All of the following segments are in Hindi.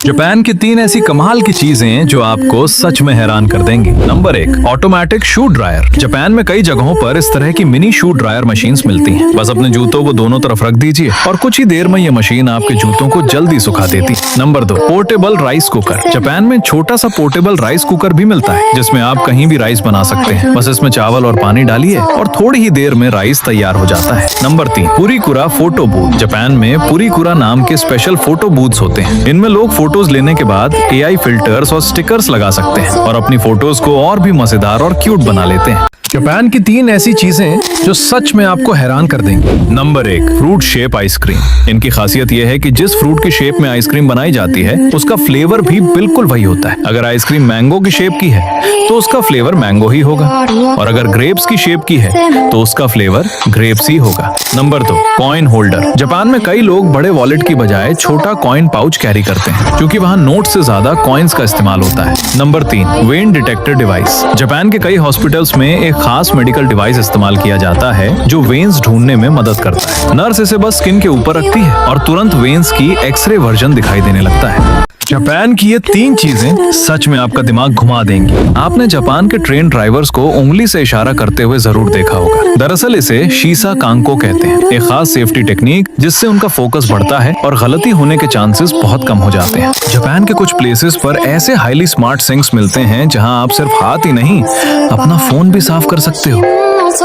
जापान की 3 ऐसी कमाल की चीजें जो आपको सच में हैरान कर देंगी। नंबर 1, ऑटोमेटिक शू ड्रायर। जापान में कई जगहों पर इस तरह की मिनी शू ड्रायर मशीन्स मिलती हैं। बस अपने जूतों को दोनों तरफ रख दीजिए और कुछ ही देर में ये मशीन आपके जूतों को जल्दी सुखा देती। Number 2, portable rice cooker. Japan में छोटा सा पोर्टेबल राइस कुकर भी मिलता है जिसमें आप कहीं भी राइस बना सकते हैं। बस इसमें चावल और पानी डालिए और थोड़ी ही देर में राइस तैयार हो जाता है। Number 3, purikura photo booth. Japan में पुरीकुरा नाम के स्पेशल फोटो बूथ्स होते हैं। इनमें लोग फोटोज लेने के बाद AI फिल्टर्स और स्टिकर्स लगा सकते हैं और अपनी फोटोज को और भी मजेदार और क्यूट बना लेते हैं। जापान की 3 ऐसी चीजें जो सच में आपको हैरान कर देंगी। Number 1, fruit shape ice cream. इनकी खासियत यह है कि जिस फ्रूट की शेप में आइसक्रीम बनाई जाती है उसका फ्लेवर भी बिल्कुल वही होता है। अगर आइसक्रीम मैंगो की शेप की है तो उसका फ्लेवर मैंगो ही होगा और अगर ग्रेप्स की शेप की है तो उसका फ्लेवर ग्रेप्स ही होगा। Number 2, coin holder. जापान में कई लोग बड़े वॉलेट की बजाय छोटा कॉइन पाउच कैरी करते हैं क्योंकि वहाँ नोट से ज्यादा कॉइन्स का इस्तेमाल होता है। Number 3, when detector device. Japan के कई हॉस्पिटल्स में एक खास मेडिकल डिवाइस इस्तेमाल किया जाता है जो वेन्स ढूंढने में मदद करता है। नर्स इसे बस स्किन के ऊपर रखती है और तुरंत वेन्स की एक्सरे वर्जन दिखाई देने लगता है। जापान की ये 3 चीजें सच में आपका दिमाग घुमा देंगी। आपने जापान के ट्रेन ड्राइवर्स को उंगली से इशारा करते हुए जरूर देखा होगा। दरअसल इसे शीसा कांको कहते हैं, एक खास सेफ्टी टेक्निक जिससे उनका फोकस बढ़ता है और गलती होने के चांसेस बहुत कम हो जाते हैं। जापान के कुछ प्लेसेस पर ऐसे हाईली स्मार्ट सिंक्स मिलते हैं जहां आप सिर्फ हाथ ही नहीं अपना फोन भी साफ कर सकते हो।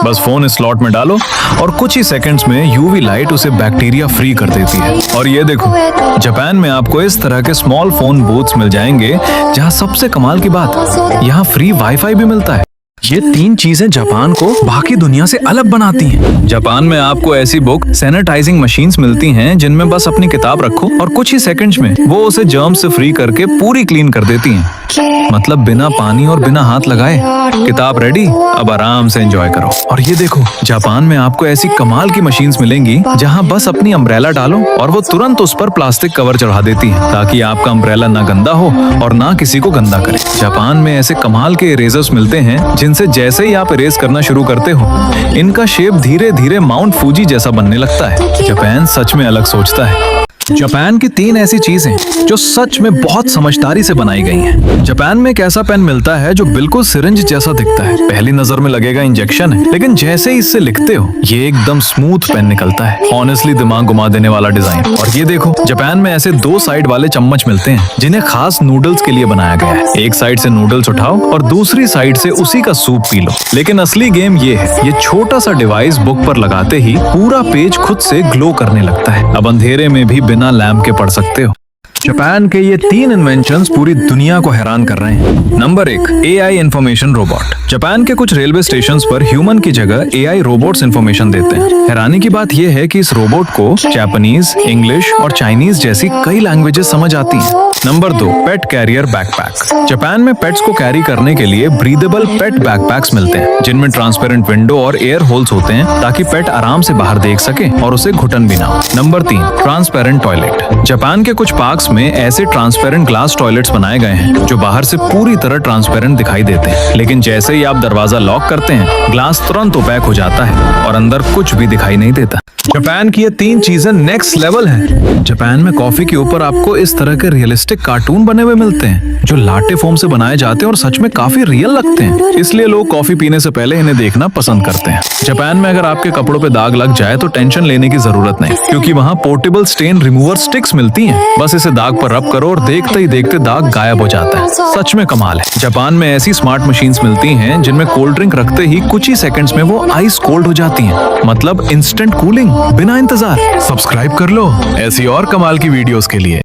बस फोन इस स्लॉट में डालो और कुछ ही सेकंड्स में UV लाइट उसे बैक्टीरिया फ्री कर देती है। और ये देखो, जापान में आपको इस तरह के स्मॉल फोन बूथ्स मिल जाएंगे जहां सबसे कमाल की बात, यहाँ फ्री वाईफाई भी मिलता है। ये 3 चीजें जापान को बाकी दुनिया से अलग बनाती हैं। जापान में आपको ऐसी बुक सैनिटाइजिंग मशीन्स मिलती हैं जिनमें बस अपनी किताब रखो और कुछ ही सेकंड्स में वो उसे जर्म से फ्री करके पूरी क्लीन कर देती हैं। मतलब बिना पानी और बिना हाथ लगाए किताब रेडी, अब आराम से एंजॉय करो। और ये देखो, जापान में आपको ऐसी कमाल की मशीन्स मिलेंगी जहां बस अपनी अम्ब्रेला डालो और वो तुरंत उस पर प्लास्टिक कवर चढ़ा देती है ताकि आपका अम्ब्रेला ना गंदा हो और ना किसी को गंदा करे। जापान में ऐसे कमाल के इरेजर्स मिलते हैं जिनसे जैसे ही आप इरेज करना शुरू करते हो इनका शेप धीरे धीरे माउंट फूजी जैसा बनने लगता है। जापान सच में अलग सोचता है। जापान की 3 ऐसी चीजें जो सच में बहुत समझदारी से बनाई गई हैं। जापान में एक ऐसा पेन मिलता है जो बिल्कुल सिरिंज जैसा दिखता है। पहली नजर में लगेगा इंजेक्शन है, लेकिन जैसे ही इससे लिखते हो ये एकदम स्मूथ पेन निकलता है। ऑनेस्टली दिमाग घुमा देने वाला डिजाइन। और ये देखो, जापान में ऐसे 2 साइड वाले चम्मच मिलते हैं जिन्हें खास नूडल्स के लिए बनाया गया है। एक साइड से नूडल्स उठाओ और दूसरी साइड से उसी का सूप पी लो। लेकिन असली गेम ये है, ये छोटा सा डिवाइस बुक पर लगाते ही पूरा पेज खुद से ग्लो करने लगता है। अब अंधेरे में भी बिना लैंप के पढ़ सकते हो। जापान के ये 3 इन्वेंशंस पूरी दुनिया को हैरान कर रहे हैं। Number 1, AI information robot. Japan के कुछ रेलवे स्टेशंस पर ह्यूमन की जगह AI रोबोट्स इंफॉर्मेशन देते हैं। हैरानी की बात यह है कि इस रोबोट को जापानीज, इंग्लिश और चाइनीज जैसी कई लैंग्वेजेस समझ आती हैं। नंबर 2, पेट कैरियर बैकपैक। जापान में पेट्स को कैरी करने के लिए ब्रीदेबल पेट बैकपैक्स मिलते हैं जिनमें ट्रांसपेरेंट विंडो और एयर होल्स होते हैं ताकि पेट आराम से बाहर देख सके और उसे घुटन भी ना हो। Number 3, transparent toilet. जापान के कुछ पार्क्स में ऐसे ट्रांसपेरेंट ग्लास टॉयलेट्स बनाए गए हैं जो बाहर से पूरी तरह ट्रांसपेरेंट दिखाई देते हैं, लेकिन जैसे ही आप दरवाजा लॉक करते हैं ग्लास तुरंत ओपैक हो जाता है और अंदर कुछ भी दिखाई नहीं देता। जापान की ये 3 चीजें नेक्स्ट लेवल हैं। जापान में कॉफी के ऊपर आपको इस तरह के रियलिस्टिक कार्टून बने हुए मिलते हैं जो लाटे फोम से बनाए जाते हैं और सच में काफी रियल लगते हैं, इसलिए लोग कॉफी पीने से पहले इन्हें देखना पसंद करते हैं। जापान में अगर आपके कपड़ों पे दाग लग जाए तो टेंशन लेने की जरूरत नहीं, क्योंकि वहाँ पोर्टेबल स्टेन रिमूवर स्टिक्स मिलती हैं। बस इसे दाग पर रब करो और देखते ही देखते दाग गायब हो जाता है। सच में कमाल है। जापान में ऐसी स्मार्ट मशीन्स मिलती हैं जिनमें कोल्ड ड्रिंक रखते ही कुछ ही सेकंड्स में वो आइस कोल्ड हो जाती हैं, मतलब इंस्टेंट कूलिंग बिना इंतजार। सब्सक्राइब कर लो ऐसी और कमाल की वीडियोस के लिए।